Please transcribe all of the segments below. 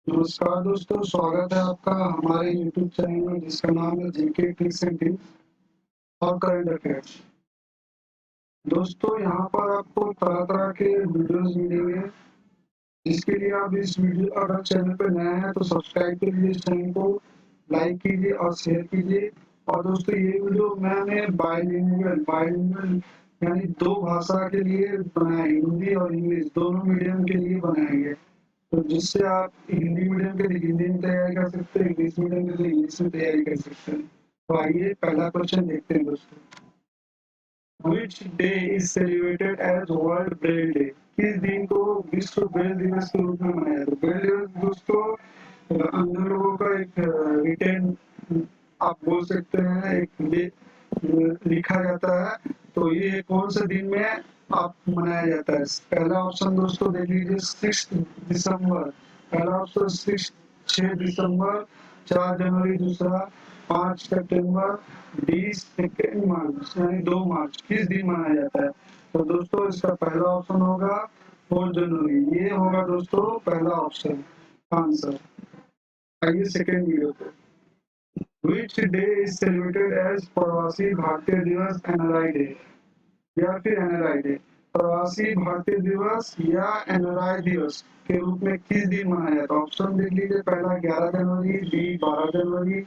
नमस्कार दोस्तों, स्वागत है आपका हमारे यूट्यूब चैनल में जिसका नाम है जीके ट्रिक्स एंड टिप्स और करंट अफेयर्स। दोस्तों यहाँ पर आपको तरह-तरह के वीडियोस मिलेंगे, जिसके लिए आप इस वीडियो अगर चैनल पे नए हैं तो सब्सक्राइब कीजिए इस चैनल को, लाइक कीजिए और शेयर कीजिए। और दोस्तों ये वीडियो मैंने बाइलिंगुअल यानी 2 भाषा के लिए बनाया है, हिंदी और इंग्लिश दोनों मीडियम के लिए बनाई है। तो जिससे आप हिंदी मीडियम के लिए हिंदी में तैयारी कर सकते हैं, इंग्लिश मीडियम के लिए इंग्लिश में तैयारी कर सकते हैं। तो आइए पहला क्वेश्चन देखते हैं दोस्तों। Which day is celebrated as World Braille Day? किस दिन को विश्व ब्रेल दिवस के रूप में मनाया जाता है? ब्रेल दिवस दोस्तों अन्य लोगों का एक रिटेन आप बोल सकते हैं एक लिखा जाता है। तो ये कौन से दिन में आप मनाया जाता है? पहला ऑप्शन दोस्तों देख लीजिए 6 दिसंबर। पहला ऑप्शन 6 दिसंबर, 4 जनवरी दूसरा, 5 सितंबर, 20 सेकेंड मार्च यानी 2 मार्च किस दिन मनाया जाता है? तो दोस्तों इसका पहला ऑप्शन होगा 4 जनवरी। ये होगा दोस्तों पहला ऑप्शन आंसर। आइए सेकेंड वीडियो पे। Which day is celebrated as प्रवासी भारतीय दिवस एनआरआई डे या फिर एनआरआई डे? प्रवासी भारतीय दिवस या एनआरआई दिवस के रूप में किस दिन मनाया जाता है? ऑप्शन देख लीजिए। पहला 11 जनवरी, बी 12 जनवरी,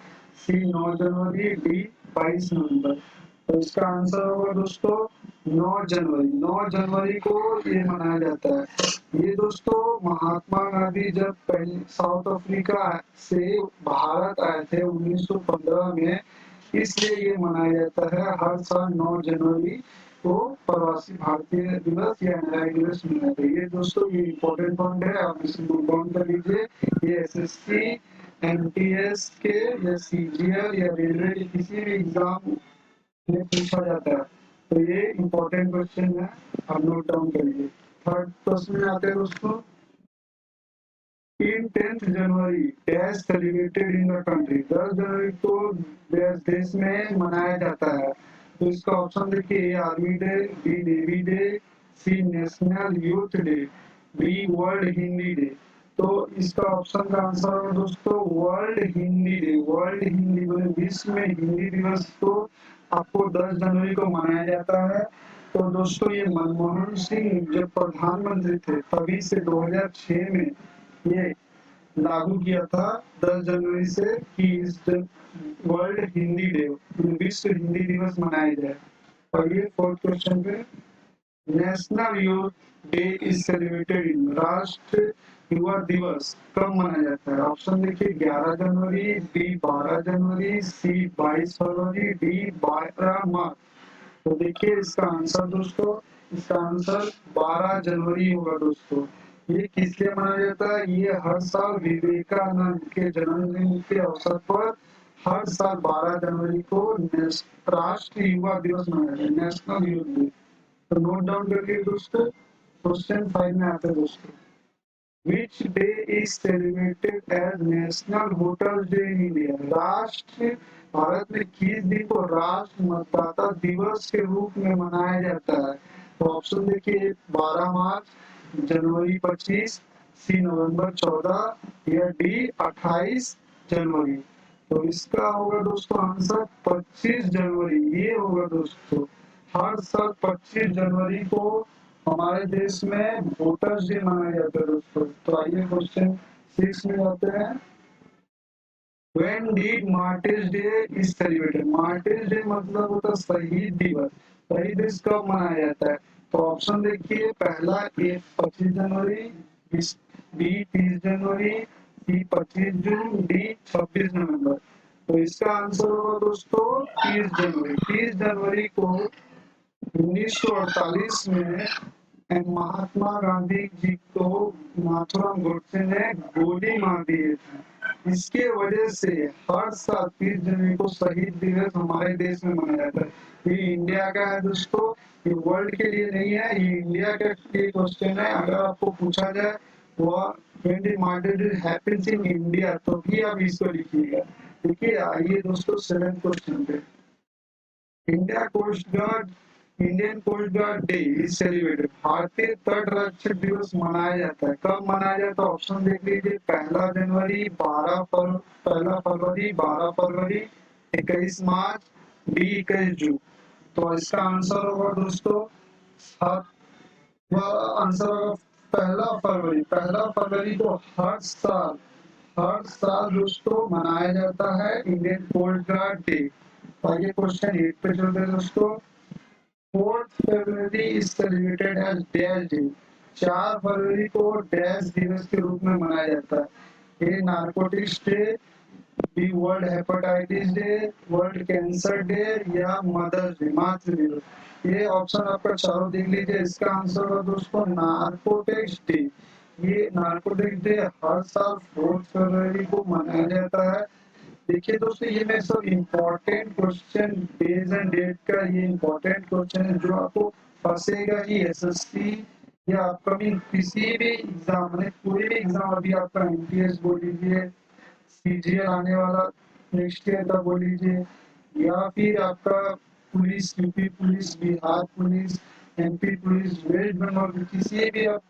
सी 9 जनवरी, डी 22 नवंबर। तो इसका आंसर होगा दोस्तों 9 जनवरी। 9 जनवरी को ये मनाया जाता है। ये दोस्तों महात्मा गांधी जब पहले साउथ अफ्रीका से भारत आए थे 1915 में, इसलिए ये मनाया जाता है हर साल 9 जनवरी को प्रवासी भारतीय दिवस या एनआरआई दिवस मनाते हैं। ये दोस्तों ये इम्पोर्टेंट पॉइंट है, आप इसे नोट डाउन कर लीजिए। ये एसएससी, एमटीएस के या सीजीएल या रेलवे के किसी भी एग्जाम में पूछा जाता है। तो ये इम्पोर्टेंट क्वेश्चन है, आप नोट डाउन करिए। थर्ड प्रश्न में आते हैं दोस्तों। इन 10th January dash celebrated in the country? 10 जनवरी को देश में मनाया जाता है। तो इसका ऑप्शन देखिए, army day, B navy day, C national youth day, D world Hindi day. तो इसका ऑप्शन का आंसर है दोस्तों world Hindi day. World Hindi मतलब विश्व में हिंदी दिवस को आपको 10 जनवरी को मनाया जाता है। तो दोस्तों ये मनमोहन सिंह जब प्रधानमंत्री थे तभी से 2006 में ये लागू किया था 10 जनवरी से कि इस वर्ल्ड हिंदी डे विश्व हिंदी दिवस मनाया जाए। और ये फोर्थ क्वेश्चन पे national youth day is celebrated इन राष्ट्र युवा दिवस कब मनाया जाता है? ऑप्शन देखिए 11 जनवरी, बी 12 जनवरी, सी 22 फरवरी, डी 12 मार्च। तो देखिए इसका आंसर दोस्तों, इसका आंसर 12 जनवरी होगा दोस्तों। ये किस लिए मनाया जाता है? ये हर साल विवेकानंद के जन्मदिन के अवसर पर हर साल 12 जनवरी को राष्ट्रीय युवा दिवस मनाया जाता है, नेशनल यूथ डे। तो नोट डाउन करके दोस्तों क्वेश्चन 5 में आते हैं दोस्तों। Which day is celebrated as National Voters Day in India? राष्ट्र भारत में किस दिन को राष्ट्र मतदाता दिवस के रूप में मनाया जाता है? तो ऑप्शन देखिए 12 मार्च, जनवरी 25, सी नवंबर 14 या डी 28 जनवरी। तो इसका होगा दोस्तों आंसर 25 जनवरी। ये होगा दोस्तों हर साल 25 जनवरी को हमारे देश में वोटर्स डे मनाया जाता है दोस्तों। तो आइए क्वेश्चन 6 में जाते हैं। When did Martyrs Day is celebrated? Martyrs Day मतलब होता है शहीद दिवस। शहीद दिवस कब मनाया जाता है? तो ऑप्शन देखिए, पहला ए 25 जनवरी, बी 30 जनवरी, सी 25 जून, डी 26 नवंबर। तो इसका आंसर होगा दोस्तों 30 जनवरी। 30 जनवरी को 1948 में महात्मा गांधी जी को नाथूराम गोडसे ने गोली मार दिए थे। इसके वजह से हर साल 30 जनवरी को शहीद दिवस हमारे देश में मनाया जाता है। ये इंडिया का है दोस्तों, ये वर्ल्ड के लिए नहीं है, ये इंडिया का क्वेश्चन है। अगर आपको पूछा जाए when the martyrdom happens in India तो भी आप इसको लिखिएगा। देखिए आइए दोस्तों 7th क्वेश्चन पे। India coast guard Indian coast guard day is celebrated, भारतीय तट रक्षक दिवस मनाया जाता है। कब मनाया जाता है? ऑप्शन देख लीजिए, 1 जनवरी, 1 फरवरी, 12 फरवरी, 21 मार्च, डी 21 जून। तो इसका आंसर होगा दोस्तों, आंसर होगा 1 फरवरी। 1 फरवरी को हर साल दोस्तों मनाया जाता है इंडियन कोस्ट गार्ड डे। आगे क्वेश्चन 8 पे चलते हैं दोस्तों। 4 February is celebrated as dash day, 4 फरवरी को डैश दिवस के रूप में मनाया जाता है। A narcotics day, B world hepatitis day, world cancer day, या मदर्स डे, मातृ दिवस। ये ऑप्शन आपका चारों देख लीजिए। इसका आंसर होगा दोस्तों नारकोटिक्स डे। ये नारकोटिक्स डे हर साल 4 फरवरी को मनाया जाता है। देखिए दोस्तों, ये मैं सब important question, days and date का ये इम्पोर्टेंट क्वेश्चन है जो आपको फंसेगा ही एसएससी या अपकमिंग किसी भी एग्जाम में, कोई भी एग्जाम, अभी आपका एमटीएस बोल लीजिए, सीजीएल आने वाला नेक्स्ट ईयर का बोल लीजिए, या फिर आपका police, UP police, Bihar police, MP police, West Bengal, किसी भी आप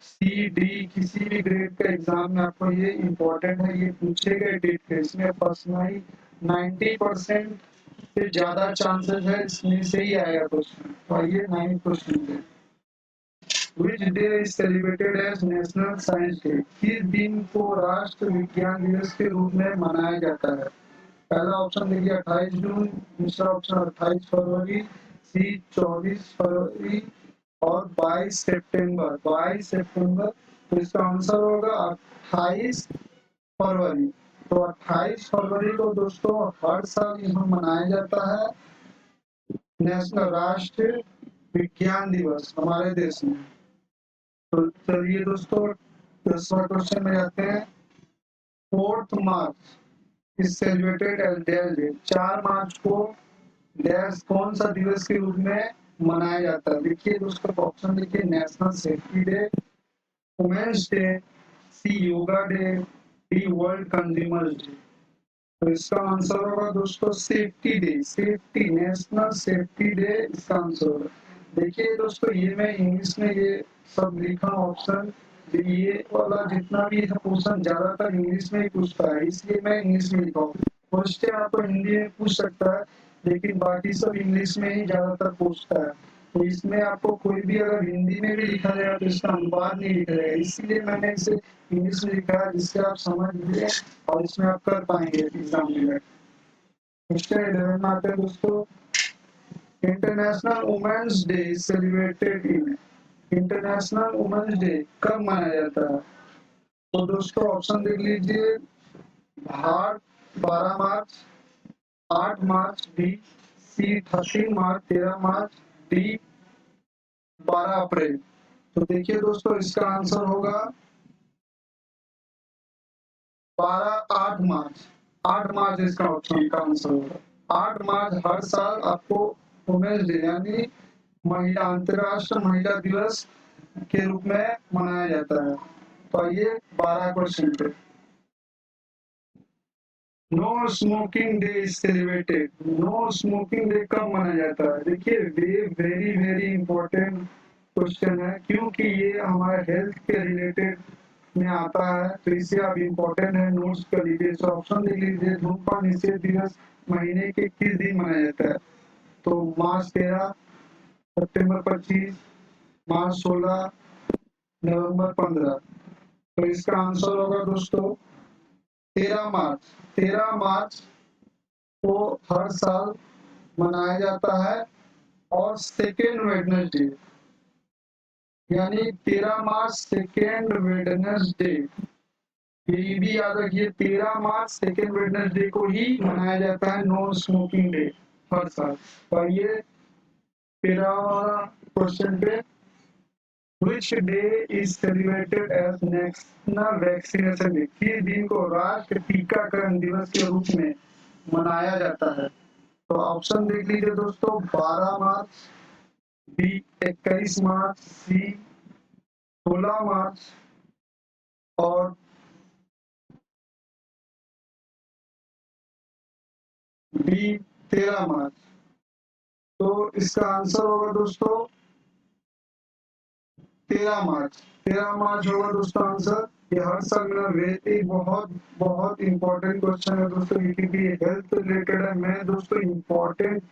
सी डी किसी भी ग्रेड का एग्जाम में आपको ये इम्पोर्टेंट है, ये पूछे गए डेट के, इसमें पर्सनली 90% से ज्यादा चांसेस है इसमें से ही आएगा क्वेश्चन। तो आइए 9 क्वेश्चन है। Which day is celebrated as National Science Day? किस दिन को राष्ट्र विज्ञान दिवस के रूप में मनाया जाता है? पहला ऑप्शन देखिए 28 जून, दूसरा ऑप्शन 28 फरवरी, सी 24 फरवरी, और 22 सितंबर। 22 सितंबर। तो इसका आंसर होगा 28 फरवरी। तो 28 फरवरी को दोस्तों हर साल यहाँ मनाया जाता है नेशनल राष्ट्रीय विज्ञान दिवस हमारे देश में। तो चलिए दोस्तों 10वां क्वेश्चन में जाते हैं। 4 March is celebrated as dash day, 4 मार्च को डैश कौन सा दिवस के रूप में मनाया जाता है? देखिए दोस्तों, ऑप्शन देखिए, national safety day, women's day, C yoga day, D world consumers day. तो इसका आंसर होगा दोस्तों safety day, safety, national safety day इसका आंसर होगा। देखिए दोस्तों, ये मैं इंग्लिश में ये सब लिखा ऑप्शन, ये वाला जितना भी है क्वेश्चन ज्यादातर इंग्लिश में ही पूछता है, इसलिए मैं इंग्लिश में लिखा हूँ। क्वेश्चन आपको हिंदी में पूछ सकता है, लेकिन बाकी सब इंग्लिश में ही ज्यादातर पूछता है। तो इसमें आपको कोई भी अगर हिंदी में भी लिखा जाएगा तो इसका अनुवाद नहीं लिखा जाएगा, इसीलिए मैंने इसे इंग्लिश में लिखा है, जिससे आप समझ लीजिए और इसमें आप कर पाएंगे एग्जाम में। क्वेश्चन 11 में आते हैं दोस्तों। International women's day celebrated in, international women's day कब मनाया जाता है? तो दोस्तों ऑप्शन देख लीजिए, भारत 12 मार्च, 8 मार्च, बी सी 13 मार्च, 13 मार्च, डी 12 अप्रैल। तो देखिए दोस्तों, इसका आंसर होगा 8 मार्च। 8 मार्च इसका ऑप्शन का आंसर होगा। 8 मार्च हर साल आपको वुमेन्स डे यानी महिला, अंतरराष्ट्रीय महिला दिवस के रूप में मनाया जाता है। तो आइए 12 क्वेश्चन पे। No smoking day is celebrated, no smoking day कब मनाया जाता है? देखिए वेरी वेरी इंपॉर्टेंट क्वेश्चन है, क्योंकि ये हमारे हेल्थ के रिलेटेड में आता है, तो इसे आप इम्पोर्टेंट है, नोट्स कर लीजिए। तो ऑप्शन देख लीजिए, धूम्रपान निषेध दिवस महीने के किस दिन मनाया जाता है? तो मार्च 13, सितंबर 25, मार्च 16, नवंबर 15। तो इसका आंसर होगा दोस्तों 13 मार्च। 13 मार्च को हर साल मनाया जाता है, और सेकेंड वेडनेसडे यानी 13 मार्च सेकेंड वेडनेसडे, ये भी याद रखिए, 13 मार्च सेकेंड वेडनेसडे को ही मनाया जाता है नो स्मोकिंग डे हर साल। और ये 13वां क्वेश्चन पे, Which day is celebrated as National Vaccination Day? किस दिन को राष्ट्रीय टीकाकरण दिवस के रूप में मनाया जाता है? तो ऑप्शन देख लीजिए दोस्तों, 12 मार्च, बी 21 मार्च, सी 16 मार्च, और डी 13 मार्च। तो इसका आंसर होगा दोस्तों 13 मार्च। 13 मार्च होगा दोस्तों आंसर। ये हर साल मेरा एक बहुत बहुत इंपॉर्टेंट क्वेश्चन है दोस्तों, ये क्योंकि ये हेल्थ रिलेटेड है। मैं दोस्तों इंपॉर्टेंट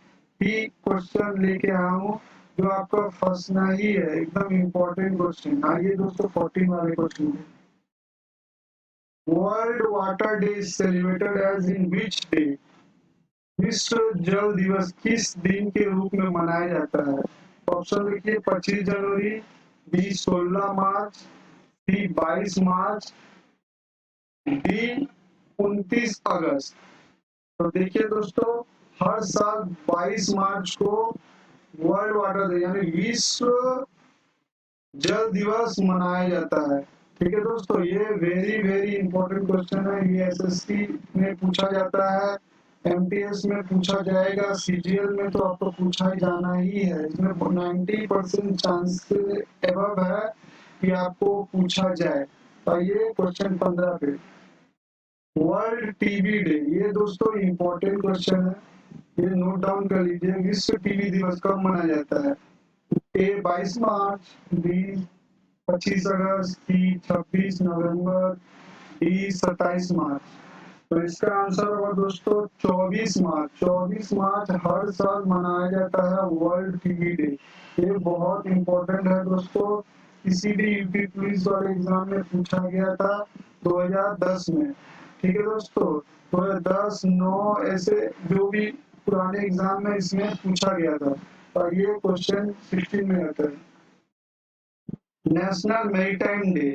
ही क्वेश्चन लेके आया हूँ जो आपका फंसना ही है, एकदम इंपॉर्टेंट क्वेश्चन। आइए दोस्तों 14 वाले question. World water day is celebrated as in which day? विश्व जल दिवस किस दिन के रूप में मनाया जाता है? ऑप्शन देखिए, 25 जनवरी, बी 16 मार्च, सी 22 मार्च, डी 29 अगस्त। तो देखिए दोस्तों, हर साल 22 मार्च को वर्ल्ड वाटर डे यानी विश्व जल दिवस मनाया जाता है। ठीक है दोस्तों, ये वेरी वेरी इंपॉर्टेंट क्वेश्चन है। ये एसएससी में पूछा जाता है, एमटीएस में पूछा जाएगा, सीजीएल में तो आपको पूछा ही जाना ही है। इसमें 90% चांस एबव है कि आपको पूछा जाए। तो ये क्वेश्चन 15 पे, वर्ल्ड टीबी डे, ये दोस्तों इंपॉर्टेंट क्वेश्चन है, ये नोट डाउन कर लीजिए। विश्व टीबी दिवस कब मनाया जाता है? ए 22 मार्च, बी 25 अगस्त, सी 26 नवंबर, डी 27 मार्च। तो इसका आंसर होगा दोस्तों 24 मार्च। 24 मार्च हर साल मनाया जाता है वर्ल्ड टीबी डे। ये बहुत इंपॉर्टेंट है दोस्तों, किसी भी यूपी पुलिस वाले एग्जाम में पूछा गया था 2010 में। ठीक है दोस्तों, 2010, 9 ऐसे जो भी पुराने एग्जाम में इसमें पूछा गया था। और ये क्वेश्चन 16 में आता है। नेशनल मैरीटाइम डे,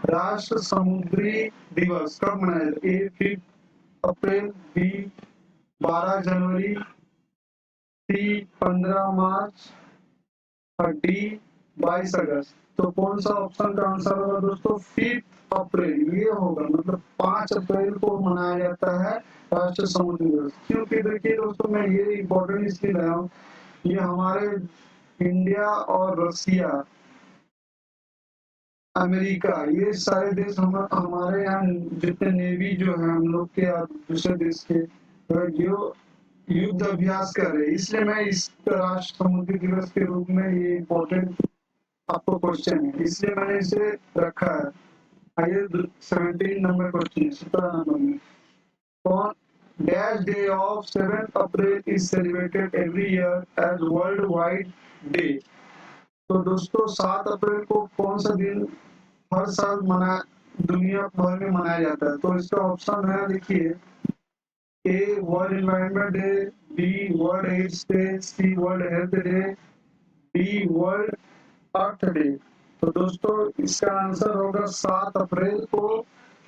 राष्ट्र समुद्री दिवस कब मनाया जाता है? ए 5 अप्रैल, बी 12 जनवरी, सी 15 मार्च और डी 22 अगस्त। तो कौन सा ऑप्शन का आंसर होगा दोस्तों? 5 अप्रैल ये होगा, मतलब 5 अप्रैल को मनाया जाता है राष्ट्रीय समुद्री दिवस। क्योंकि देखिए दोस्तों, मैं ये इम्पोर्टेंट इसलिए लाया हूँ, ये हमारे इंडिया और रसिया, अमेरिका, ये सारे देश हमारे यहाँ जितने नेवी जो है हम लोग के और दूसरे देश के जो युद्ध अभ्यास कर रहे हैं, इसलिए मैं इस राष्ट्र समुद्री दिवस के रूप में ये इम्पोर्टेंट आपको क्वेश्चन है, इसलिए मैंने इसे रखा है। आइए 17 नंबर क्वेश्चन, 17 नंबर में, कौन dash day of 7 April is celebrated every year as world wide day? तो दोस्तों 7 अप्रैल को कौन सा दिन हर साल दुनिया भर में मनाया जाता है? तो इसका ऑप्शन है, देखिए, A world environment day, B world AIDS day, C world health day, D world earth day. तो दोस्तों इसका आंसर होगा 7 अप्रैल को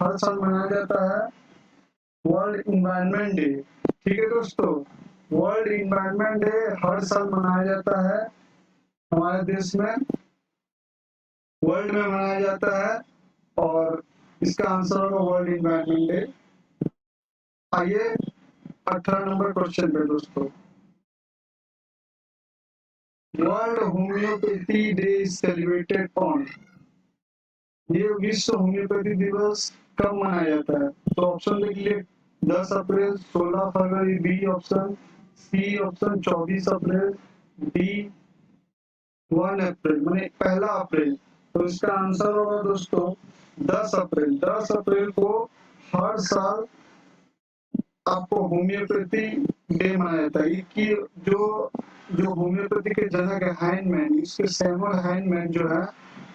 हर साल मनाया जाता है वर्ल्ड इन्वायरमेंट डे। ठीक है दोस्तों, वर्ल्ड इन्वायरमेंट डे हर साल मनाया जाता है हमारे देश में, वर्ल्ड में मनाया जाता है, और इसका आंसर होगा वर्ल्ड इन्वायरमेंट डे। आइए 18 नंबर क्वेश्चन पे दोस्तों, world homeopathy day is celebrated on? ये विश्व होम्योपैथी दिवस कब मनाया जाता है? तो ऑप्शन देख लीजिए, 10 अप्रैल, 16 फरवरी, बी ऑप्शन, सी ऑप्शन 24 अप्रैल, डी 1 अप्रैल मैंने 1 अप्रैल। तो इसका आंसर होगा दोस्तों 10 अप्रैल। 10 अप्रैल को हर साल आपको होम्योपैथी डे मनाया जाता है। कि जो जो होम्योपैथी के जनक है हाइनमैन, इसके सैमुअल हाइनमैन जो है,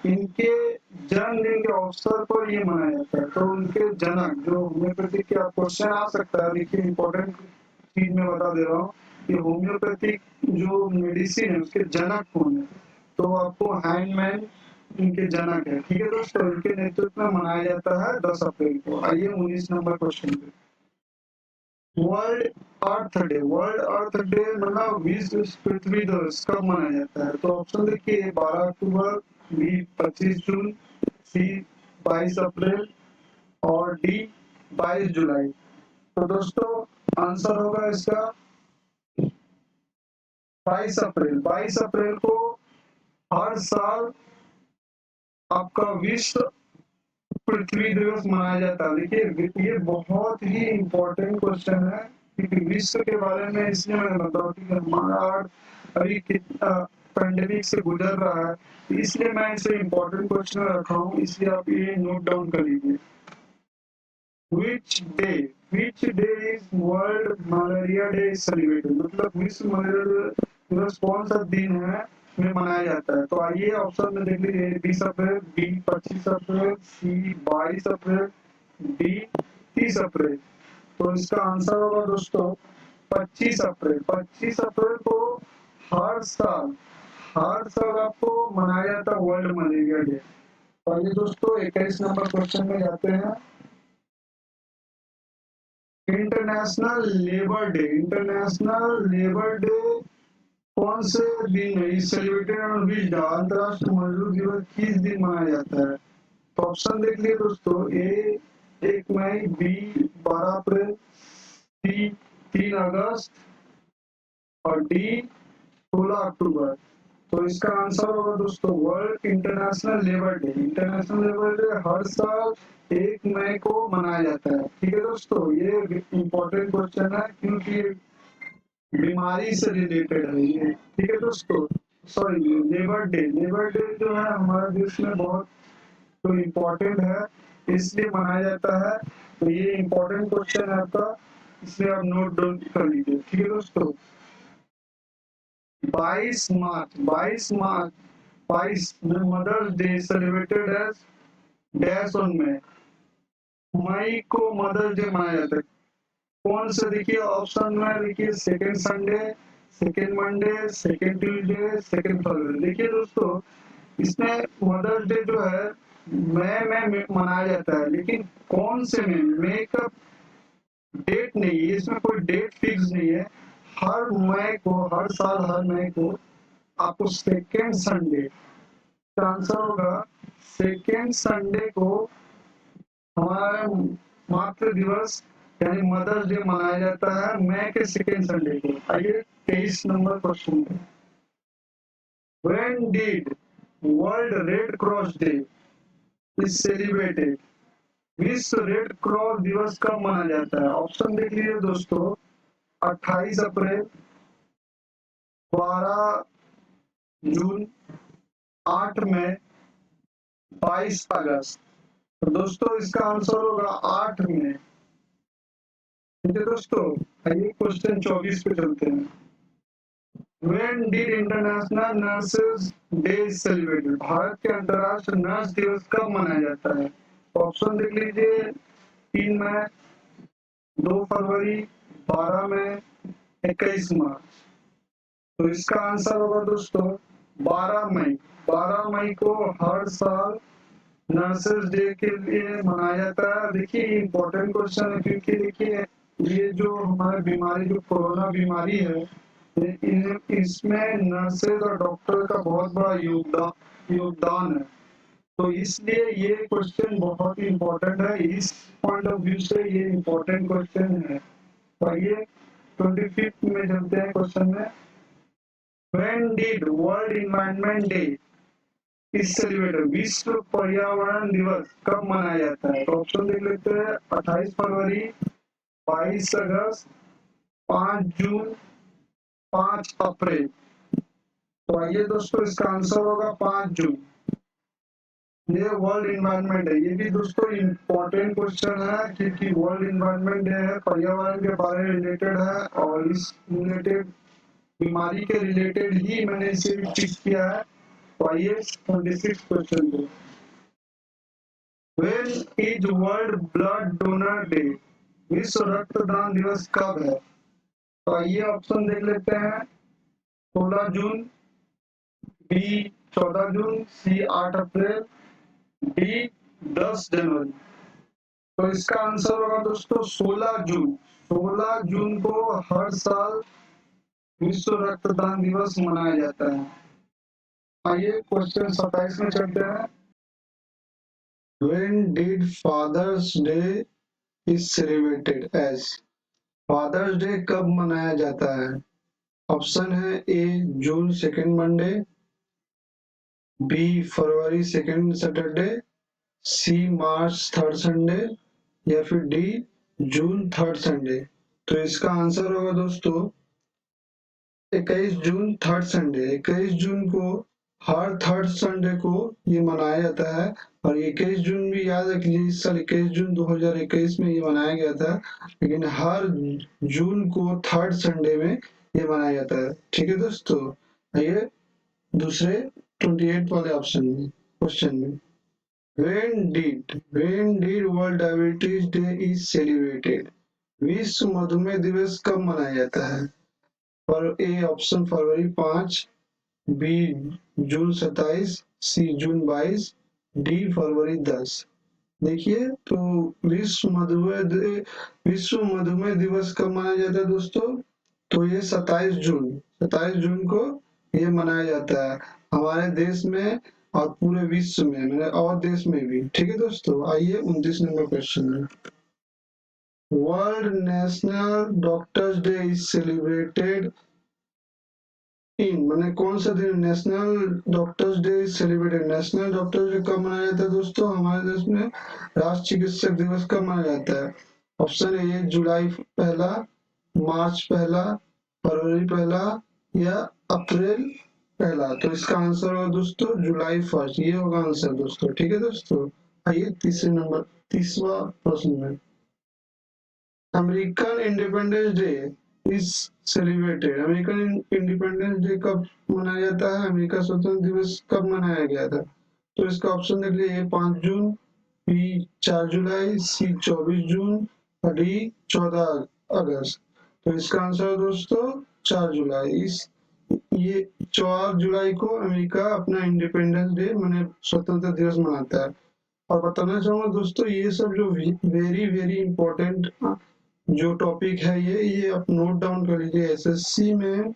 इनके जन्मदिन के अवसर पर ये मनाया जाता है। तो उनके जनक जो होम्योपैथी के क्वेश्चन आ सकता है, देखिए इंपॉर्टेंट चीज मैं बता दे रहा हूँ कि होम्योपैथी जो मेडिसिन है उसके जनक कौन है? तो आपको हाइनमैन इनके जनक है। ठीक है दोस्तों, इनके नेतृत्व में मनाया जाता है 10 अप्रैल को। आइए 19 नंबर क्वेश्चन पे, world earth day, world earth day मतलब विश्व पृथ्वी दिवस कब मनाया जाता है? तो ऑप्शन देखिए, 12 अक्टूबर, बी 25 जून, सी 22 अप्रैल और डी 22 जुलाई। तो दोस्तों आंसर होगा इसका 22 अप्रैल। 22 अप्रैल को हर साल आपका विश्व पृथ्वी दिवस मनाया जाता है। देखिए ये बहुत ही इम्पोर्टेंट क्वेश्चन है, क्योंकि विश्व के बारे में इसलिए मैंने बताया कि हमारा अभी पेंडेमिक से गुजर रहा है, इसलिए मैं इसे इम्पोर्टेंट क्वेश्चन रखा हूँ, इसलिए आप ये नोट डाउन कर लीजिए। Which day is World Malaria Day celebrated? मतलब विश्व मलेरिया दिवस कौन सा दिन है में मनाया जाता है? तो आइए ऑप्शन में देख लीजिए, 20 अप्रैल, बी 25 अप्रैल, सी 22 अप्रैल, डी 30 अप्रैल। तो इसका आंसर होगा दोस्तों 25 अप्रैल। 25 अप्रैल को हर साल आपको मनाया जाता है वर्ल्ड मलेरिया डे। तो आइए दोस्तों 21 नंबर क्वेश्चन में जाते हैं। इंटरनेशनल लेबर डे कौन से दिन है? Celebrated on which day? अंतरराष्ट्रीय मजदूर दिवस किस दिन मनाया जाता है? तो ऑप्शन देख लिए दोस्तों, ए 1 मई, बी 12 अप्रैल, सी 3 अगस्त और डी 16 अक्टूबर। तो इसका आंसर होगा दोस्तों world international labour day. International labour day हर साल 1 मई को मनाया जाता है। ठीक है दोस्तों, ये इम्पोर्टेंट क्वेश्चन है क्योंकि बीमारी से रिलेटेड है ये। ठीक है दोस्तों, सॉरी, लेबर डे जो है हमारे देश में बहुत तो इम्पोर्टेंट है, इसलिए मनाया जाता है। तो ये इम्पोर्टेंट क्वेश्चन है आपका, इसलिए आप नोट डाउन कर लीजिए। ठीक है दोस्तों, 22 में mother's day celebrated as dash on में। मई को मदर्स डे मनाया जाता है कौन से? देखिए ऑप्शन में देखिए, second Sunday, second Monday, second Tuesday, second Thursday. देखिए दोस्तों, इसमें मदर्स डे जो है मई में मनाया जाता है, लेकिन कौन से में? मई का डेट नहीं है, इसमें कोई डेट फिक्स नहीं है। हर मई को, हर साल हर मई को आपको सेकेंड संडे, आंसर होगा सेकेंड संडे को हमारा मातृ दिवस यानी मदर्स डे मनाया जाता है मई के सेकेंड संडे को। आइए 23 नंबर क्वेश्चन है। When did World Red Cross Day is celebrated? विश्व रेड क्रॉस दिवस कब मनाया जाता है? ऑप्शन देख लीजिए दोस्तों, 28 अप्रैल, 12 जून, 8 मई, 22 अगस्त। तो दोस्तों इसका आंसर होगा 8 मई। ठीक है दोस्तों, आइए क्वेश्चन 24 पे चलते हैं। When did International Nurses Day celebrated? Bharat के अंतर्राष्ट्रीय नर्स दिवस कब मनाया जाता है? ऑप्शन देख लीजिए, 3 मई, 2 फरवरी, 12 मई, 21 मार्च। तो इसका आंसर होगा दोस्तों 12 मई। 12 मई को हर साल नर्सेस डे के लिए मनाया जाता है। देखिए इम्पोर्टेंट क्वेश्चन है क्योंकि देखिए ये जो हमारी बीमारी, जो कोरोना बीमारी है, इसमें नर्सेज और डॉक्टर का बहुत बड़ा योगदान है। तो इसलिए ये क्वेश्चन बहुत ही इम्पोर्टेंट है, इस पॉइंट ऑफ व्यू से ये इम्पोर्टेंट क्वेश्चन है। तो आइए 25 में चलते हैं क्वेश्चन में। When did World Environment Day is celebrated? विश्व पर्यावरण दिवस कब मनाया जाता है? तो ऑप्शन देख लेते हैं, 28 फरवरी, 22 अगस्त, 5 जून, 5 अप्रैल। तो आइए दोस्तों इसका आंसर होगा 5 जून। ये वर्ल्ड इन्वायरमेंट है, ये भी दोस्तों इम्पोर्टेंट क्वेश्चन है क्योंकि वर्ल्ड इन्वायरमेंट डे है, पर्यावरण के बारे में रिलेटेड है और इस रिलेटेड बीमारी के रिलेटेड ही मैंने इसे भी टिक किया है। तो आइए 26 क्वेश्चन को। When is world blood donor day? विश्व रक्तदान दिवस कब है? तो आइए ऑप्शन देख लेते हैं, 16 जून, बी 14 जून, सी 8 अप्रैल, डी 10 जनवरी। तो इसका आंसर होगा दोस्तों 16 जून। 16 जून को हर साल विश्व रक्तदान दिवस मनाया जाता है। आइए क्वेश्चन 27 में चलते हैं। When did Father's Day is celebrated as? Father's day कब मनाया जाता है? ऑप्शन है, A June second Monday, B फरवरी second Saturday, C March third Sunday या फिर डी जून थर्ड संडे। तो इसका आंसर होगा दोस्तों 21 जून थर्ड संडे, 21 जून को हर थर्ड संडे को ये मनाया जाता है। और 21 जून भी याद रख लीजिए, इस साल 21 जून 2021 में ये मनाया गया था, लेकिन हर जून को थर्ड संडे में ये मनाया जाता है। ठीक है दोस्तों, आइए दूसरे 28 वाले ऑप्शन में, क्वेश्चन में, when did world diabetes day is celebrated? विश्व मधुमेह दिवस कब मनाया जाता है? पर A option February 5, B June 27, C June 22, D February 10। देखिए, तो विश्व मधुमेह दिवस कब मनाया जाता है दोस्तों? तो ये 27 जून को ये मनाया जाता है हमारे देश में और पूरे विश्व में, मतलब और देश में भी। ठीक है दोस्तों, आइए 29 नंबर क्वेश्चन में। World national doctors day is celebrated इन, मैंने कौन सा दिन national doctors day celebrated? National doctors day कब मनाया जाता है दोस्तों हमारे देश में? राष्ट्रीय चिकित्सक दिवस कब मनाया जाता है? ऑप्शन ए जुलाई पहला, मार्च पहला, फरवरी पहला या अप्रैल पहला। तो इसका आंसर होगा दोस्तों जुलाई 1, ये होगा आंसर दोस्तों। ठीक है दोस्तों, आइए तीसरा प्रश्न में। American independence day is celebrated, American independence day कब मनाया जाता है? अमेरिका स्वतंत्र दिवस कब मनाया गया था? तो इसका ऑप्शन देख लीजिए, 5 जून, बी 4 जुलाई, सी 24 जून और डी 14 अगस्त। तो इसका आंसर है दोस्तों 4 जुलाई। ये 4 जुलाई को अमेरिका अपना इंडिपेंडेंस डे माने स्वतंत्र दिवस मनाता है। और बताना चाहूंगा दोस्तों, ये सब जो वेरी वेरी इंपॉर्टेंट जो टॉपिक है, ये आप नोट डाउन कर लीजिए। एसएससी में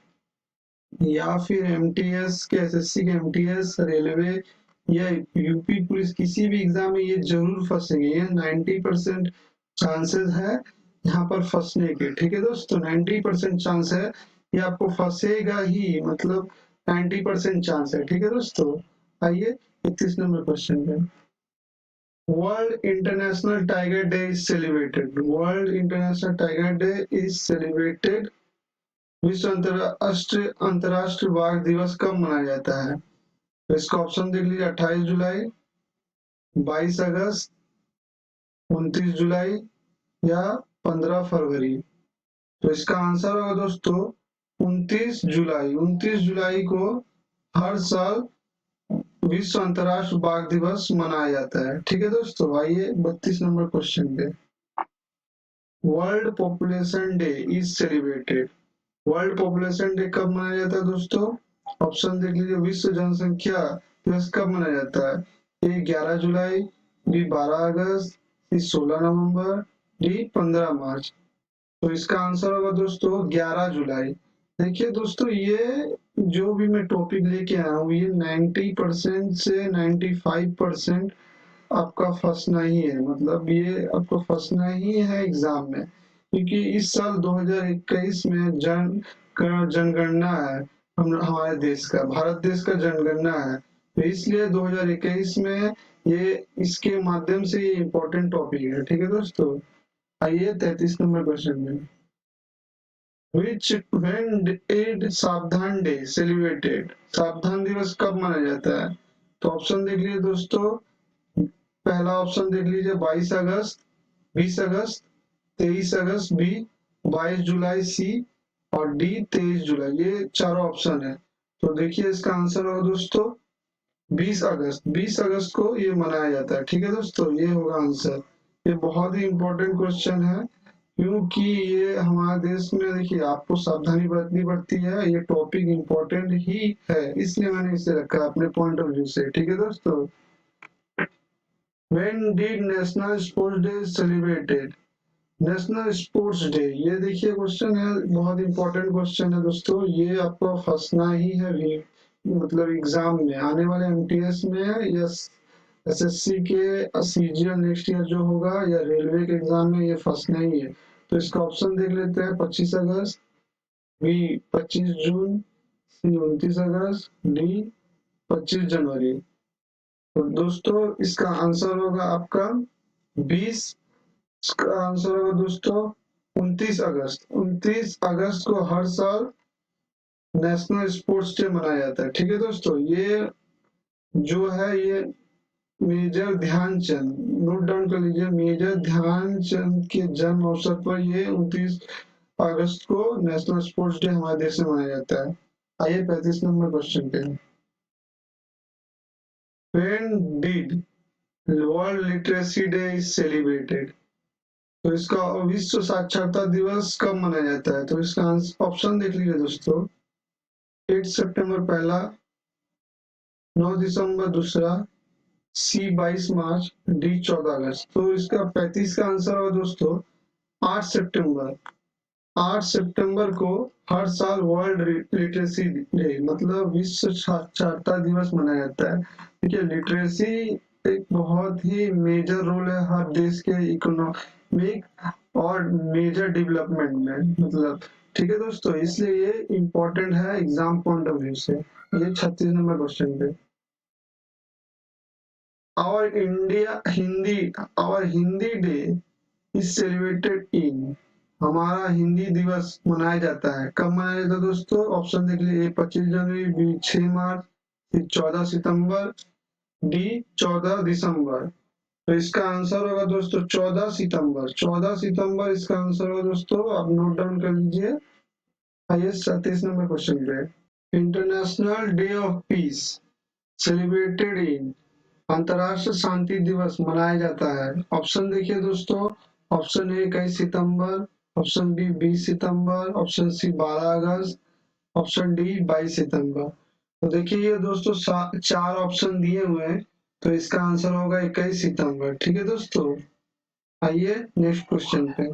या फिर एमटीएस के, एसएससी के एमटीएस, रेलवे या यूपी पुलिस, किसी भी एग्जाम में ये जरूर फंसेंगे। ये 90% चांसेस है यहाँ पर फंसने के। ठीक है दोस्तों, 90% चांस है ये आपको फंसेगा ही, मतलब 90% चांस है। ठीक है दोस्तों, आइए 31 नंबर क्वेश्चन पे। World international tiger day is celebrated, world international tiger day is celebrated, विश्व अंतरराष्ट्रीय बाघ दिवस कब मनाया जाता है? तो इसका ऑप्शन देख लीजिए, 28 जुलाई, 22 अगस्त, 29 जुलाई या 15 फरवरी। तो इसका आंसर होगा दोस्तों 29 जुलाई। 29 जुलाई को हर साल विश्व अंतरराष्ट्रीय बाघ दिवस मनाया जाता है। ठीक है दोस्तों, आइए 32 नंबर क्वेश्चन पे। World population day is celebrated, world population day कब मनाया जाता है दोस्तों? ऑप्शन देख लीजिए, विश्व जनसंख्या दिवस कब मनाया जाता है? ए 11 जुलाई, बी 12 अगस्त, सी 16 नवंबर, डी 15 मार्च। तो इसका आंसर होगा दोस्तों 11 जुलाई। देखिए दोस्तों, ये जो भी मैं टॉपिक लेके आया हूँ, ये 90% से 95% आपका फंसना ही है, मतलब ये आपको फंसना ही है एग्जाम में, क्योंकि इस साल 2021 में जनगणना है, हमारे देश का, भारत देश का जनगणना है। तो इसलिए 2021 में ये इसके माध्यम से ये इम्पोर्टेंट टॉपिक है। ठीक है दोस्तों, आइए 33 नंबर क्वेश्चन में। Which when did सावधान डे सेलिब्रेटेड, सावधान दिवस कब मनाया जाता है? तो ऑप्शन देख लीजिए दोस्तों, पहला ऑप्शन देख लीजिए 22 अगस्त, 20 अगस्त, 23 अगस्त बी, 22 जुलाई सी और डी 23 जुलाई। ये चारों ऑप्शन है। तो देखिए इसका आंसर होगा दोस्तों 20 अगस्त। 20 अगस्त को ये मनाया जाता है। ठीक है दोस्तों, ये होगा आंसर। ये बहुत ही इंपॉर्टेंट क्वेश्चन है, क्योंकि ये हमारे देश में, देखिए आपको सावधानी बरतनी पड़ती है, ये टॉपिक इंपॉर्टेंट ही है, इसलिए मैंने इसे रखा अपने पॉइंट ऑफ व्यू से। ठीक है दोस्तों, When did National Sports Day celebrated? National sports day, ये देखिए क्वेश्चन है, बहुत इंपॉर्टेंट क्वेश्चन है दोस्तों, ये आपको फंसना ही है मतलब एग्जाम में आने वाले एमटीएस में या एसएससी के सीजीएल नेक्स्ट ईयर जो होगा या रेलवे के एग्जाम में, ये फंसना ही है। तो इसका ऑप्शन देख लेते हैं, 25 अगस्त, बी 25 जून, सी 29 अगस्त, डी 25 जनवरी। तो दोस्तों इसका आंसर होगा आपका 20, इसका आंसर होगा दोस्तों 29 अगस्त। 29 अगस्त को हर साल नेशनल स्पोर्ट्स डे मनाया जाता है। ठीक है दोस्तों, ये जो है ये मेजर ध्यानचंद, नोट डाउन कर लीजिए, मेजर ध्यानचंद के जन्म अवसर पर ये 29 अगस्त को नेशनल स्पोर्ट्स डे हमारे देश में मनाया जाता है। आइए 35 नंबर क्वेश्चन पे, when did world literacy day is celebrated? तो इसका विश्व साक्षरता दिवस कब मनाया जाता है? तो इसका ऑप्शन देख लीजिए दोस्तों, 8 सितंबर पहला, 9 दिसंबर दूसरा, सी 22 मार्च, डी 14 अगस्त। तो इसका 35 का आंसर होगा दोस्तों 8 सितंबर। 8 सितंबर को हर साल वर्ल्ड लिटरेसी डे मतलब विश्व साक्षरता दिवस मनाया जाता है। देखिए लिटरेसी एक बहुत ही मेजर रोल है हर देश के इकोनॉमिक और मेजर डेवलपमेंट में, मतलब ठीक है दोस्तों, इसलिए ये इम्पोर्टेंट है एग्जाम पॉइंट ऑफ व्यू से। ये 36 नंबर क्वेश्चन पे, our Hindi day is celebrated इन, हमारा हिंदी दिवस मनाया जाता है, कब मनाया जाता है दोस्तों? ऑप्शन देख लीजिए, 25 जनवरी, बी 6 मार्च, सी 14 सितंबर, डी 14 दिसंबर। तो इसका आंसर होगा दोस्तों 14 सितंबर। 14 सितंबर इसका आंसर होगा दोस्तों, आप नोट डाउन कर लीजिए। आइए 37 नंबर क्वेश्चन पे, international day of peace celebrated in, अंतरराष्ट्रीय शांति दिवस मनाया जाता है। ऑप्शन देखिए दोस्तों, ऑप्शन ए 21 सितंबर, ऑप्शन बी 20 सितंबर, ऑप्शन सी 12 अगस्त, ऑप्शन डी 22 सितंबर। तो देखिए ये दोस्तों चार ऑप्शन दिए हुए हैं, तो इसका आंसर होगा 21 सितंबर। ठीक है दोस्तों, आइए नेक्स्ट क्वेश्चन पे,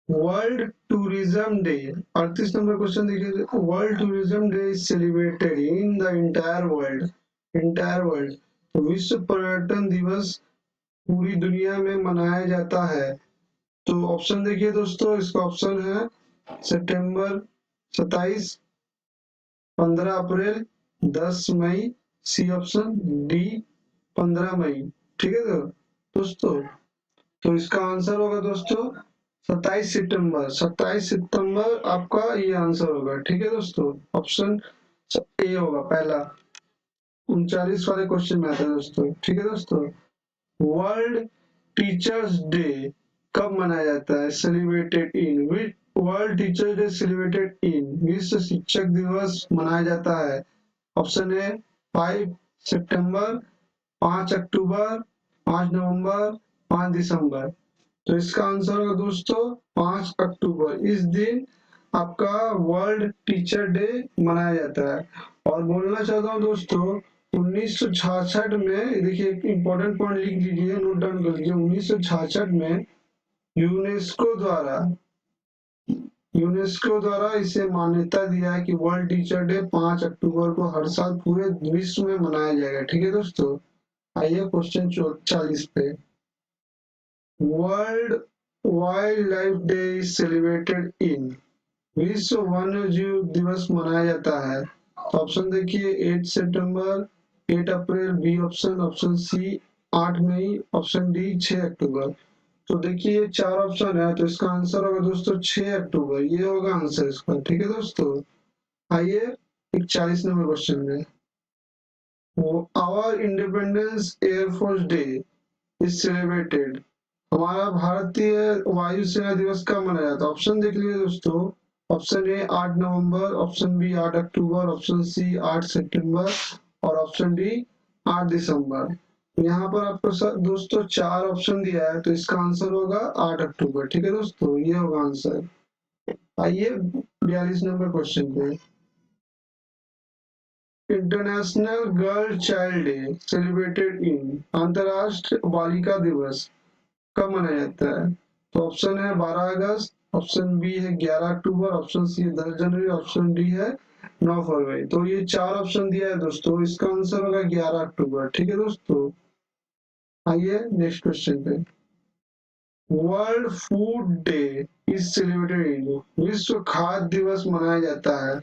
world tourism day, 38 number question देखिए, world tourism day is celebrated in the entire world, तो विश्व पर्यटन दिवस पूरी दुनिया में मनाया जाता है। तो ऑप्शन देखिए दोस्तों, इसका ऑप्शन है सितंबर 27, 15 अप्रैल, 10 मई, सी ऑप्शन डी 15 मई। ठीक है दोस्तों, तो इसका आंसर होगा दोस्तों 27 सितंबर। 27 सितंबर आपका ये आंसर होगा। ठीक है दोस्तों, ऑप्शन ए होगा पहला, 39 वाले क्वेश्चन में आता है दोस्तों। ठीक है दोस्तों, वर्ल्ड टीचर्स डे कब मनाया जाता है? Celebrated in which, world teachers day celebrated in, विश्व शिक्षक दिवस मनाया जाता है। ऑप्शन ए 5 सितंबर, 5 अक्टूबर, 5 नवंबर, 5 दिसंबर। तो इसका आंसर होगा दोस्तों 5 अक्टूबर। इस दिन आपका वर्ल्ड टीचर डे मनाया जाता है। और बोलना चाहता हूँ दोस्तों, 1966 में, देखिए एक इम्पोर्टेंट पॉइंट लिख लीजिए, नोट डाउन कर लीजिए, 1966 में यूनेस्को द्वारा इसे मान्यता दिया है कि वर्ल्ड टीचर डे 5 अक्टूबर को हर साल पूरे विश्व में मनाया जाएगा। ठीक है दोस्तों, आइए क्वेश्चन 40 पे, world wild life day is celebrated in, विश्व वन्य जीव दिवस मनाया जाता है। तो ऑप्शन देखिए, 8 सितंबर, 8 अप्रैल, बी ऑप्शन, ऑप्शन सी 8 मई, ऑप्शन डी 6 अक्टूबर। तो देखिए ये चार ऑप्शन है, तो इसका आंसर होगा दोस्तों 6 अक्टूबर, ये होगा आंसर इसका। ठीक है दोस्तों, आइए 41 नंबर क्वेश्चन में, our independence air force day is celebrated, हमारा भारतीय वायुसेना दिवस कब मनाया जाता है? ऑप्शन देख लीजिए दोस्तों, ऑप्शन ए 8 नवंबर, ऑप्शन बी 8 अक्टूबर, ऑप्शन सी 8 सितंबर, और ऑप्शन डी 8 दिसंबर। यहाँ पर आपको दोस्तों चार ऑप्शन दिया है, तो इसका आंसर होगा 8 अक्टूबर। ठीक है दोस्तों, ये होगा आंसर। आइए 42 नंबर क्वेश्चन पे, international girl child day celebrated in, अंतरराष्ट्रीय बालिका दिवस कब मनाया जाता है? तो ऑप्शन है 12 अगस्त, ऑप्शन बी है 11 अक्टूबर, ऑप्शन सी है 10 जनवरी, ऑप्शन डी है 9 फरवरी। तो ये चार ऑप्शन दिया है दोस्तों, इसका आंसर होगा 11 अक्टूबर। ठीक है दोस्तों, आइए नेक्स्ट क्वेश्चन पे, world food day is celebrated in, विश्व खाद्य दिवस मनाया जाता है।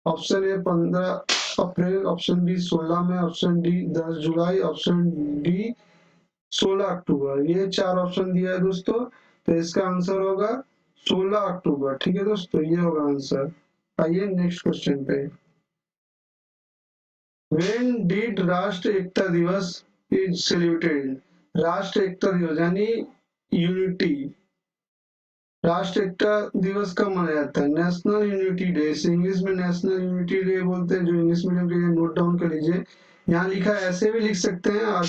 ऑप्शन ए 15 अप्रैल, ऑप्शन बी 16 में, ऑप्शन डी 10 जुलाई, ऑप्शन डी 16 अक्टूबर। ये चार ऑप्शन दिया है दोस्तों, तो इसका आंसर होगा 16 अक्टूबर। ठीक है दोस्तों, ये होगा आंसर। आइए नेक्स्ट क्वेश्चन पे। When did राष्ट्र एकता दिवस इज सेलिब्रेटेड? राष्ट्र एकता दिवस यानी यूनिटी, राष्ट्र एकता दिवस कब मनाया जाता है? नेशनल यूनिटी डे, इंग्लिश में नेशनल यूनिटी डे बोलते हैं। जो इंग्लिश मीडियम के लिए नोट डाउन कर लीजिए, यहाँ लिखा है, ऐसे भी लिख सकते हैं और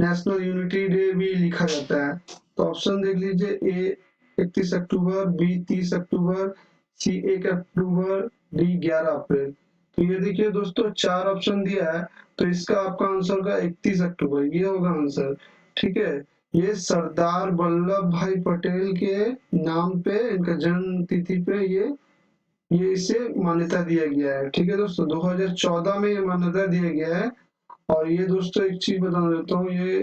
नेशनल यूनिटी डे भी लिखा जाता है। तो ऑप्शन देख लीजिए, ए 31 अक्टूबर, बी 30 अक्टूबर, सी 1 अक्टूबर, डी 11 अप्रैल। तो ये देखिए दोस्तों, 4 ऑप्शन दिया है, तो इसका आपका आंसर होगा 31 अक्टूबर, ये होगा आंसर। ठीक है, ये सरदार वल्लभ भाई पटेल के नाम पे, इनका जन्म तिथि पे ये इसे मान्यता दिया गया है। ठीक है दोस्तों, 2014 में ये मान्यता दिया गया है। और ये दोस्तों एक चीज बता देता हूँ, ये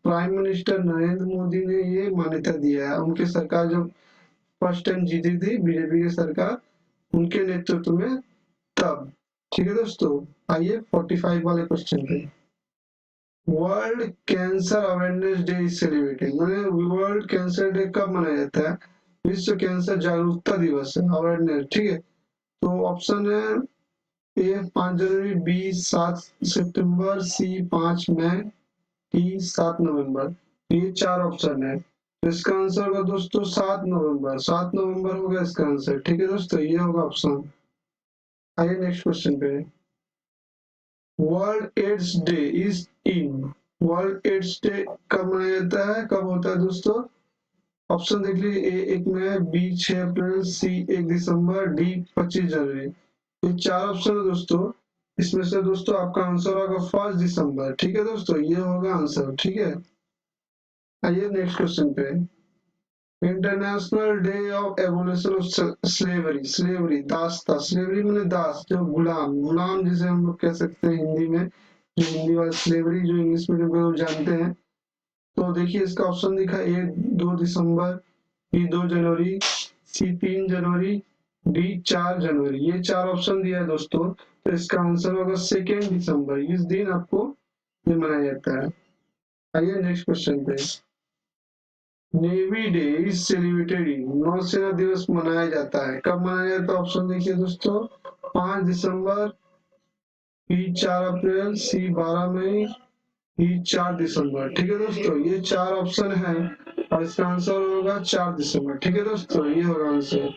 प्राइम मिनिस्टर नरेंद्र मोदी ने ये मान्यता दिया है। उनकी सरकार जब फर्स्ट टाइम जीती थी, बीजेपी की सरकार, उनके नेतृत्व में, तब। ठीक है दोस्तों, आइए 45 वाले क्वेश्चन पे। World cancer awareness day is celebrated, मैंने वर्ल्ड कैंसर डे कब मनाया जाता है? विश्व कैंसर जागरूकता दिवस है, अवेयरनेस। ठीक है, तो ऑप्शन है ए 5 जनवरी, बी 7 सितंबर, सी 5 मई, डी 7 नवंबर। ये 4 ऑप्शन है, तो इसका आंसर होगा दोस्तों 7 नवंबर। 7 नवंबर होगा इसका आंसर। ठीक है दोस्तों, ये होगा ऑप्शन। आइए नेक्स्ट क्वेश्चन पे। World AIDS day is in, world AIDS day कब मनाया जाता है, कब होता है दोस्तों? ऑप्शन देख लीजिए, ए 1 मई, बी 6 अप्रैल, सी 1 दिसंबर, डी 25 जनवरी। ये 4 ऑप्शन है दोस्तों, इसमें से दोस्तों आपका आंसर होगा 1 दिसंबर। ठीक है दोस्तों, ये होगा आंसर। ठीक है, आइए नेक्स्ट क्वेश्चन पे। International day of abolition of slavery, slavery दासता, स्लेवरी मैंने दास, जो गुलाम, गुलाम जिसे हम लोग कह सकते हैं हिंदी में, जो हिंदी वाला स्लेवरी जो इंग्लिश मीडियम के लोग जानते हैं। तो देखिए इसका ऑप्शन दिखा, ए 2 दिसंबर, बी 2 जनवरी, सी 3 जनवरी, डी 4 जनवरी। ये 4 ऑप्शन दिया है दोस्तों, तो इसका आंसर होगा 2 दिसंबर। इस दिन आपको ये मनाया जाता है। आइए नेक्स्ट क्वेश्चन पे। नेवी डे इज सेलिब्रेटेड इन, नौसेना दिवस मनाया जाता है, कब मनाया जाता है? ऑप्शन देखिए दोस्तों, 5 दिसंबर, बी 4 अप्रैल, सी 12 मई, डी 4 दिसंबर। ठीक है दोस्तों, ये 4 ऑप्शन है और इसका आंसर होगा 4 दिसंबर। ठीक है दोस्तों, ये होगा आंसर।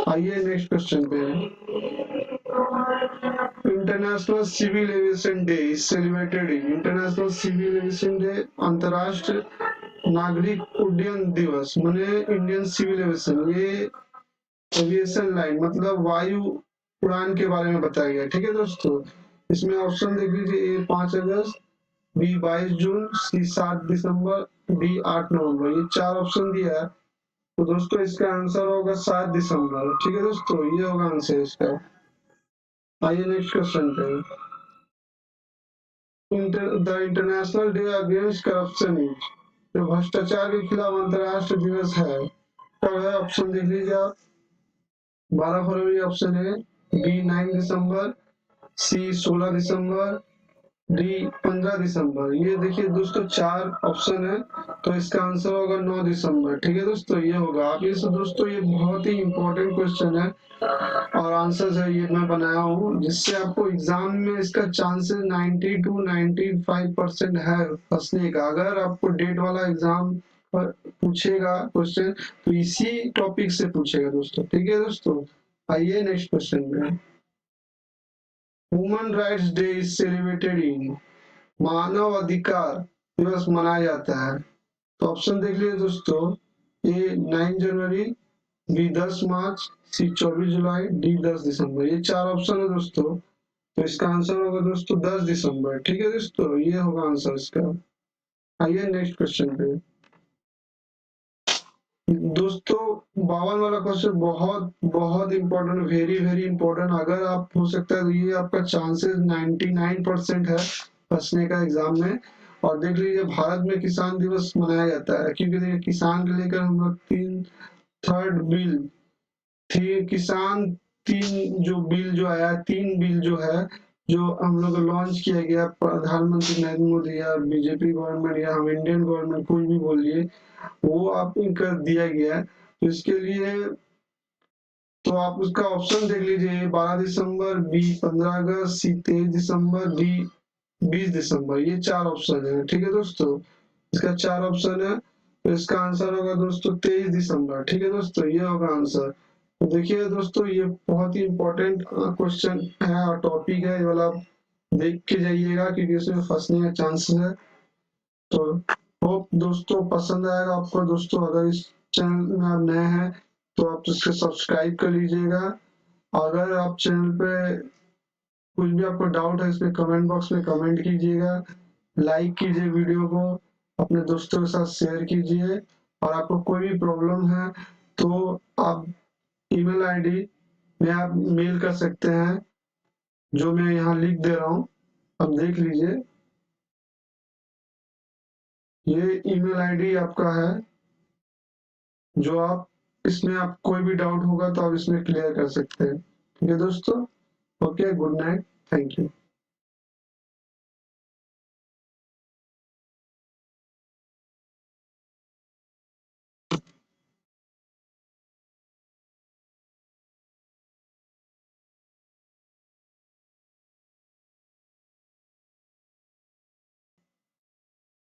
आइए नेक्स्ट क्वेश्चन पे। International civil aviation day is celebrated in, international civil aviation day, अंतरराष्ट्रीय नागरिक उड्डयन दिवस, माने इंडियन सिविल एविएशन, ये एविएशन लाइन मतलब वायु उड़ान के बारे में बताया गया। ठीक है दोस्तों, इसमें ऑप्शन देख लीजिए, ए 5 अगस्त, बी 22 जून, सी 7 दिसंबर, डी 8 नवंबर। ये 4 ऑप्शन दिया है, तो दोस्तों इसका आंसर होगा 7 दिसंबर। ठीक है दोस्तों, ये होगा आंसर इसका। आइए नेक्स्ट क्वेश्चन पे। The international day against corruption is, जो भ्रष्टाचार के खिलाफ अंतरराष्ट्रीय दिवस है, कब है? ऑप्शन देख लीजिए आप, 12 फरवरी ऑप्शन है, बी 9 दिसंबर, सी 16 दिसंबर, डी 15 दिसंबर। ये देखिए दोस्तों 4 ऑप्शन है, तो इसका आंसर होगा 9 दिसंबर। ठीक है दोस्तों, ये होगा। आप ये दोस्तों, ये बहुत ही इंपॉर्टेंट क्वेश्चन है और आंसर है ये मैं बनाया हूँ, जिससे आपको एग्जाम में इसका चांसेस 90 to 95% है फंसने का। अगर आपको डेट वाला एग्जाम पूछेगा क्वेश्चन, तो इसी टॉपिक से पूछेगा दोस्तों। ठीक है दोस्तों, आइए नेक्स्ट क्वेश्चन में। Human rights day is celebrated in, मानव अधिकार दिवस मनाया जाता है, तो ऑप्शन देख लीजिए दोस्तों, ए 9 जनवरी, बी 10 मार्च, सी 24 जुलाई, डी 10 दिसंबर। ये 4 ऑप्शन है दोस्तों, तो इसका आंसर होगा दोस्तों 10 दिसंबर। ठीक है दोस्तों, ये होगा आंसर इसका। आइए नेक्स्ट क्वेश्चन पे। दोस्तों 52 वाला क्वेश्चन बहुत बहुत इंपॉर्टेंट, वेरी वेरी इंपॉर्टेंट। अगर आप हो सकता है तो ये आपका चांसेस 99% है फंसने का एग्जाम में। और देख लीजिए, भारत में किसान दिवस मनाया जाता है, क्योंकि देखिए किसान के लेकर हम लोग 3 थर्ड बिल थी, किसान 3 जो बिल जो आया, 3 बिल जो है, जो हम लोग लॉन्च किया गया प्रधानमंत्री नरेंद्र मोदी या बीजेपी गवर्नमेंट या हम इंडियन गवर्नमेंट, कोई भी बोलिए, वो आप कर दिया गया है। तो इसके लिए तो आप उसका ऑप्शन देख लीजिए, 12 दिसंबर, बी 15 अगस्त, सी 23 दिसंबर, डी 20 दिसंबर। ये 4 ऑप्शन है, ठीक है दोस्तों। इसका 4 ऑप्शन है, तो इसका आंसर होगा दोस्तों 23 दिसंबर। ठीक है दोस्तों, ये होगा आंसर। तो देखिए दोस्तों, ये बहुत ही इंपॉर्टेंट क्वेश्चन है और टॉपिक है, ये वाला आप देख के जाइएगा क्योंकि इसमें फंसने का चांसेस है। तो होप दोस्तों पसंद आएगा आपको दोस्तों। अगर इस चैनल में आप नए हैं तो आप इसको सब्सक्राइब कर लीजिएगा। अगर आप चैनल पे कुछ भी आपको डाउट है, इसमें कमेंट बॉक्स में कमेंट कीजिएगा, लाइक कीजिए वीडियो को, अपने दोस्तों के साथ शेयर कीजिए। और आपको कोई भी प्रॉब्लम है तो आप ईमेल आईडी में आप मेल कर सकते हैं, जो मैं यहाँ लिख दे रहा हूँ, आप देख लीजिए। ये ईमेल आईडी आपका है, जो आप इसमें आप कोई भी डाउट होगा तो आप इसमें क्लियर कर सकते हैं। ठीक है दोस्तों, okay, good night, thank you.